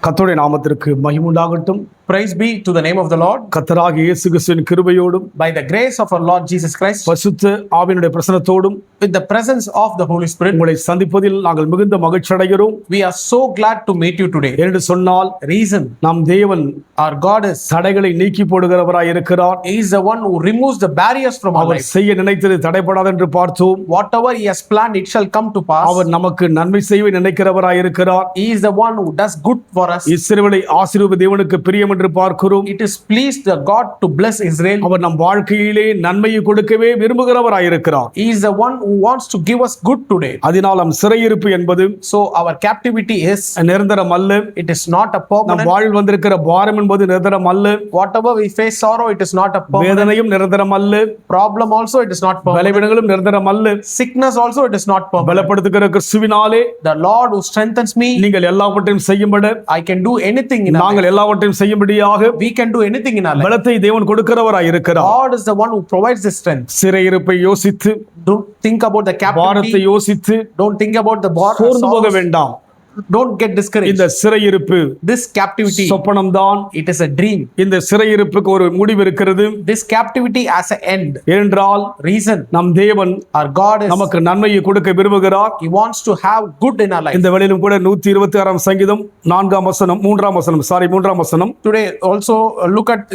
கர்த்தருடைய நாமத்திற்கு மகிமை உண்டாகட்டும். Praise be to the name of the Lord. கர்த்தராகிய இயேசு கிறிஸ்துவின் கிருபையோடும் By the grace of our Lord Jesus Christ, பரிசுத்த ஆவியினுடைய பிரசன்னத்தோடும் with the presence of the Holy Spirit, உங்களை சந்திப்பதில் நாங்கள் மிகுந்த மகிழ்ச்சி அடைகிறோம். we are so glad to meet you today. என்று சொன்னால் Reason, நம் தேவன் our God is தடைகளை நீக்கி போடுகிறவராய் இருக்கிறார். He is the one who removes the barriers from our our life. செய்ய நினைத்தது தடைபடாது என்று பார்த்தோம். Whatever He has planned, it shall come to pass. அவர் நமக்கு நன்மை செய்ய நினைக்கிறவராய் இருக்கிறார். He is the one who does good for us. இஸ்ரவேலை ஆசீர்வதிப்பது தேவனுக்கு பிரியம் என்று பார்க்கிறோம். It is pleased the God to bless Israel. அவர் நம் வாழ்க்கையிலே நன்மையை கொடுக்கவே விரும்புகிறவராய் இருக்கிறார். He is the one who wants to give us good today. அதனால் நம் சிறையிருப்பு என்பது So our captivity is நிரந்தரம் அல்ல. it is not a நம் permanent. வாழ்வில் வந்திருக்கிற பாரம் என்பது நிரந்தரம் அல்ல. Whatever we face sorrow, it is not a permanent. வேதனையும் நிரந்தரம் அல்ல. Problem also, it is not permanent. பலவீனங்களும் நிரந்தரம் அல்ல. Sickness also, it is not permanent. பலப்படுத்துகிற கிறிஸ்துவினாலே The Lord who strengthens me, நீங்கள் எல்லாவற்றையும் செய்யும்படி I can do anything in our life. நாங்கள் எல்லாவற்றையும் செய்யும்படியாக We can do anything in our life. பலத்தை தேவன் கொடுக்கிறவராய் இருக்கிறார். God is the one who provides the strength. சிறையிருப்பை யோசித்து Don't think about the பாரத்தை captivity. யோசித்து Don't think about the சோர்ந்து போக sorrows. வேண்டாம். Don't get discouraged. இந்த சிறையிருப்பு This captivity, சொப்பனம்தான். it is a dream. இந்த சிறையிருப்புக்கு ஒரு முடிவு இருக்கிறது. This captivity has an end. ஏனென்றால் Reason, நம் தேவன் our God is, நமக்கு நன்மையை கொடுக்க விரும்புகிறார். He wants to have good in our life. இந்த வேளையிலும் கூட 126 சங்கீதம் 4 வசனம் 3 வசனம் 3 வசனம் Today also look at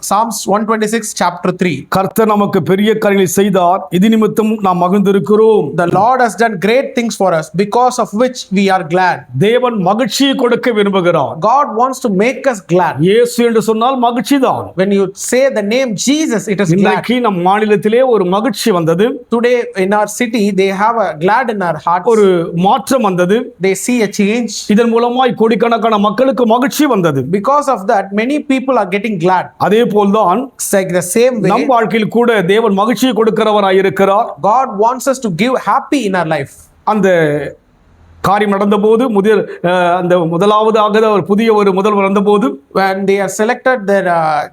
Psalms 126 chapter 3. கர்த்தர் நமக்கு பெரிய காரியங்களை செய்தார், இது நிமித்தம் நாம் மகிழ்ந்திருக்கிறோம். The Lord has done great things for us, because of which we are glad. தேவன் மகிழ்ச்சியை கொடுக்க விரும்புகிறார். God wants to make us glad. இயேசு என்று சொன்னால் மகிழ்ச்சி தான். When you say the name Jesus, it is glad. இன்றைக்கு நம் மாநிலத்திலே ஒரு மகிழ்ச்சி வந்தது. Today in our city, they have a glad in our hearts. ஒரு மாற்றம் வந்தது. They see a change. இதன் மூலமாய் கோடிக்கணக்கான மக்களுக்கு மகிழ்ச்சி வந்தது. Because of that, many people are getting glad. அதே போல்தான் It's like the same way, நம் வாழ்க்கையில் கூட தேவன் மகிழ்ச்சியை கொடுக்கிறவராய் இருக்கிறார். God wants us to give happy in our life. அந்த காரியம் நடந்தபோது அந்த முதலாவதாக ஒரு புதிய ஒரு முதல்வர் வந்தபோது, When they are selected their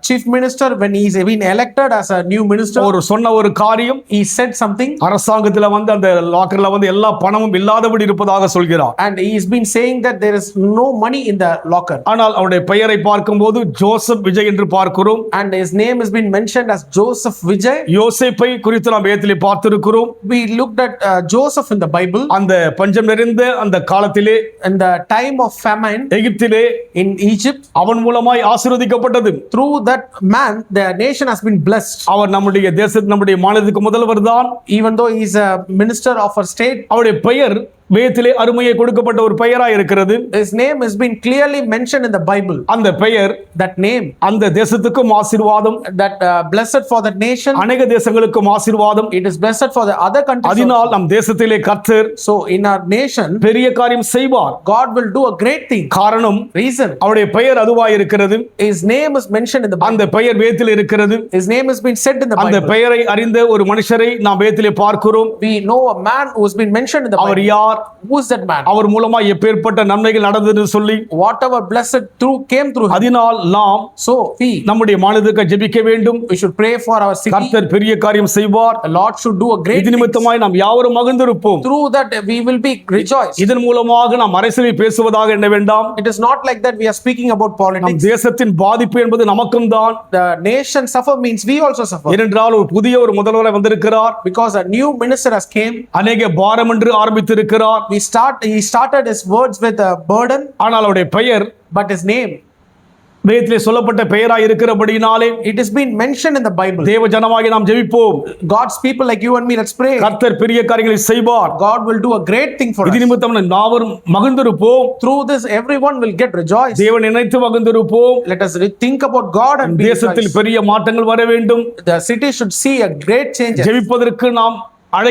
chief minister, when he is been elected as a new minister, ஒரு சொன்ன ஒரு காரியம், he said something, அரசாங்கத்தில் வந்து அந்த லாக்கர்ல வந்து எல்லா பணமும் இல்லாதபடி இருப்பதாக சொல்கிறார். and he has been saying that there is no money in the locker. ஆனால் அவருடைய பெயரை பார்க்கும்போது ஜோசப் விஜய் என்று பார்க்கிறோம். And his name has been mentioned as Joseph Vijay. யோசேப்பை குறித்து நாம் வேதத்திலே பார்த்திருக்கிறோம். We looked at Joseph in the Bible. அந்த பஞ்சம் நிறைந்த அந்த காலத்திலே, In the time of famine எகிப்திலே in Egypt, அவன் மூலமாய் ஆசீர்வதிக்கப்பட்டது. through that man, the nation has been blessed. அவர் நம்முடைய நம்முடைய மாநிலத்துக்கு முதல்வர் தான். Even though he is a minister of our state, அவருடைய பெயர் வேதத்திலே அருமையை கொடுக்கப்பட்ட ஒரு பெயராய் இருக்கிறது. his name has been clearly mentioned in the Bible. அந்த பெயர் That name, அந்த தேசத்துக்கும் ஆசீர்வாதம், that blessed for the nation, அநேக தேசங்களுக்கும் ஆசீர்வாதம். it is blessed for the other countries அதனால் also. நம் தேசத்திலே கர்த்தர் So in our nation, பெரிய காரியம் செய்வார். God will do a great thing. காரணம், Reason, அவருடைய பெயர் அதுவாய் இருக்கிறது. his name is mentioned in the Bible. அந்த பெயர் வேதத்தில் இருக்கிறது. His name has been said in the அந்த Bible. பெயரை அறிந்த ஒரு மனுஷரை நாம் வேதத்திலே பார்க்கிறோம். We know a man who has been mentioned in the our Bible. யார்? Who is that man? அவர் மூலமா எப்பேற்பட்ட நன்மைகள் நடந்தது சொல்லி, Whatever blessed through came through him. அதனால் நாம் So we நம்முடைய மாநிலத்துக்கு ஜெபிக்க வேண்டும். should pray for our city. கர்த்தர் பெரிய காரியம் செய்வார். The Lord should do a great இது thing. நிமித்தமாய் நாம் யாவரும் மகிழ்ந்திருப்போம். Through that we will be rejoiced. இதன் மூலமாக நாம் அரசியலை பேசுவதாக எண்ண வேண்டாம். It is not like that we are speaking about நம் politics. தேசத்தின் பாதிப்பு என்பது நமக்கும் தான். The nation suffer means we also suffer. ஏனென்றால் ஒரு புதிய ஒரு முதல்வரை வந்திருக்கிறார். Because a new minister has came. அநேக பாரம் என்று ஆரம்பித்திருக்கிறார். He started his words with a burden, ஆனால் அவருடைய பெயர், but his name, வேதத்திலே சொல்லப்பட்ட பெயராய் இருக்கிறபடியினாலே it has been mentioned in the Bible. தேவ ஜனமாகி நாம் ஜெபிப்போம். God's people like you and me, let's pray. கர்த்தர் பெரிய காரியங்களை செய்வார். God will do a great thing for இது us. நிமித்தம் நாவரும் மகிழ்ந்திருப்போம். Through this everyone will get rejoiced. தேவன் நினைத்து மகிழ்ந்திருப்போம். Let us think about God and be தேசத்தில் rejoiced. பெரிய மாற்றங்கள் வர வேண்டும். The city should see a great change. ஜெபிப்பதற்கு நாம்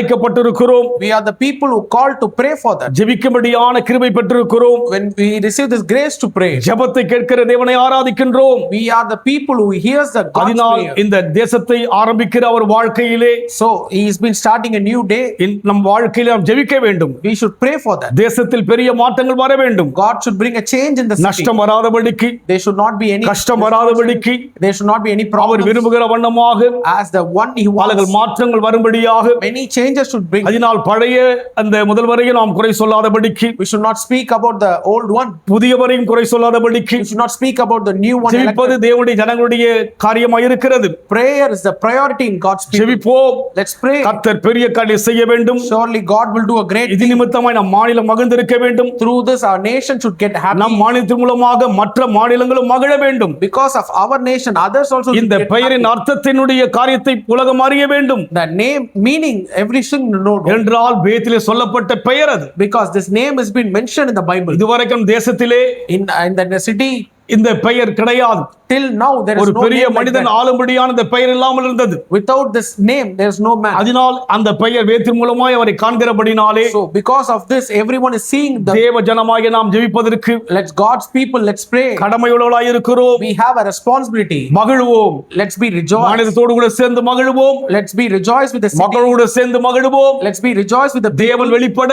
அழைக்கப்பட்டிருக்கிறோம். We are the people who called to pray for that. ஜெபிக்கும்படியான கிருபை பெற்றிருக்கிறோம். When we receive this grace to pray, ஜெபத்தை கேட்கிற தேவனை ஆராதிக்கின்றோம். we are the people who hears the God's அதனால் prayer. இந்த தேசத்தை ஆரம்பிக்கிற அவர் வாழ்க்கையிலே, So he has been starting a new day. நம் வாழ்க்கையிலே நாம் ஜெபிக்க வேண்டும். We should pray for that. தேசத்தில் பெரிய மாற்றங்கள் வர வேண்டும். God should bring a change in the city. நஷ்டம் வராதபடிக்கு, There should not be any கஷ்டம் வராதபடிக்கு, there should not be any our problems. விரும்புகிற வண்ணமாக As the one he பல wants, மாற்றங்கள் வரும்படியாக many changes should bring. அதனால் பழைய அந்த முதல்வரையும் நாம் குறை சொல்லாதபடிக்கு, We should not speak about the old one. புதியவரையும் குறை சொல்லாதபடிக்கு We should not speak about the new one. ஜெபிப்பது elected. தேவனுடைய ஜனங்களுடைய காரியமாய் இருக்கிறது. Prayer is the priority in God's people. ஜெபிப்போம். Let's pray. கர்த்தர் பெரிய காரியம் செய்ய வேண்டும். Surely God will do a great இது thing. நிமித்தமாய் நம் மாநிலம் மகிழ்ந்திருக்க வேண்டும். Through this, our nation should get happy. நம் மாநிலத்தின் மூலமாக மற்ற மாநிலங்களும் மகிழ வேண்டும். Because of our nation, others also should இந்த get பெயரின் happy. அர்த்தத்தினுடைய காரியத்தை உலகம் அறிய வேண்டும். The name, meaning, everything to know. என்றால் வேதத்திலே சொல்லப்பட்ட பெயர் அது. Because this name has been mentioned in the Bible. இதுவரைக்கும் தேசத்திலே In the city, இந்த பெயர் கிடையாது. till now, there is ஒரு no பெரிய name like மனிதன் that. ஆளும்படியான இந்த பெயர் இல்லாமல் இருந்தது. Without this name, there is no man. அதனால் அந்த பெயர் வேதத்தின் மூலமாய் அவரை காண்கிறபடினாலே So, because of this, everyone is seeing the. தேவ ஜனமாகிய நாம் ஜெபிப்பதற்கு Let's God's people, let's pray. கடமையுள்ளவர்களாய் இருக்கிறோம். We have a responsibility. மகிழ்வோம். Let's be rejoiced. மாநிலத்தோடு கூட சேர்ந்து மகிழ்வோம். Let's be rejoiced with the city. மக்களோடு சேர்ந்து மகிழ்வோம். Let's be rejoiced with the தேவன் people. வெளிப்பட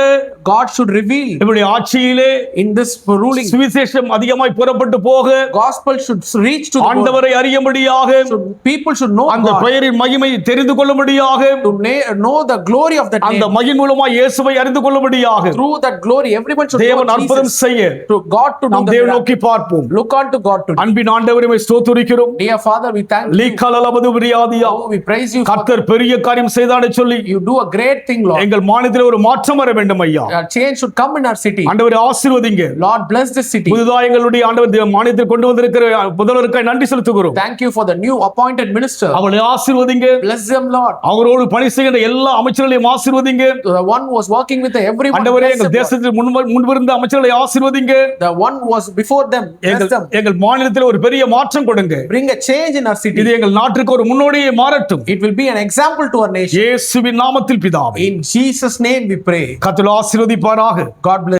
God should reveal இவருடைய ஆட்சியிலே in this ruling. சுவிசேஷம் அதிகமாய் புறப்பட்டு போக Gospel should reach to the world. ஆண்டவரை அறியும்படியாக People should know அந்த God. பெயரின் மகிமையை தெரிந்து கொள்ளும்படியாக To know the glory of that அந்த name. மகிமை மூலமாய் இயேசுவை அறிந்து கொள்ளும்படியாக Through that glory, everyone should தேவன் know அற்புதம் Jesus. செய்ய To God to do நாம் the தேவனை miracle. நோக்கி பார்ப்போம். Look on to God today. அன்பின் ஆண்டவரை ஸ்தோத்திரிக்கிறோம். Dear Father, we thank you. லீக்கலலவது விரியாதியா Oh, we praise you. கர்த்தர் பெரிய காரியம் செய்தானே சொல்லி You do a great thing, Lord. எங்கள் மாநிலத்தில் ஒரு மாற்றம் வர வேண்டும் ஐயா. A change should come in our city. ஆண்டவரை ஆசீர்வதிங்க. Lord, bless this city. புதிதாக எங்களுடைய ஆண்டவர் மாநிலத்தில் கொண்டு வந்திருக்கிற முதல்வருக்காய் நன்றி செலுத்துகிறோம். Thank you for the new appointed minister. அவளை ஆசீர்வதிங்க. Bless them, Lord. அவரோடு பணி செய்கிற எல்லா அமைச்சர்களையும் ஆசீர்வதிங்க. To the one who was working with everyone. ஆண்டவரே Bless எங்கள் them, Lord. தேசத்தில் முன்பிருந்த அமைச்சர்களை ஆசீர்வதிங்க. The one who was before them. Bless them. எங்கள் மாநிலத்தில் ஒரு பெரிய மாற்றம் கொடுங்க. Bring a change in our city. இது எங்கள் நாட்டுக்கு ஒரு முன்னோடியை மாறட்டும். It will be an example to our nation. இயேசுவின் நாமத்தில் பிதாவே. In Jesus' name we pray. கர்த்தர் ஆசீர்வதிப்பாராக. God bless.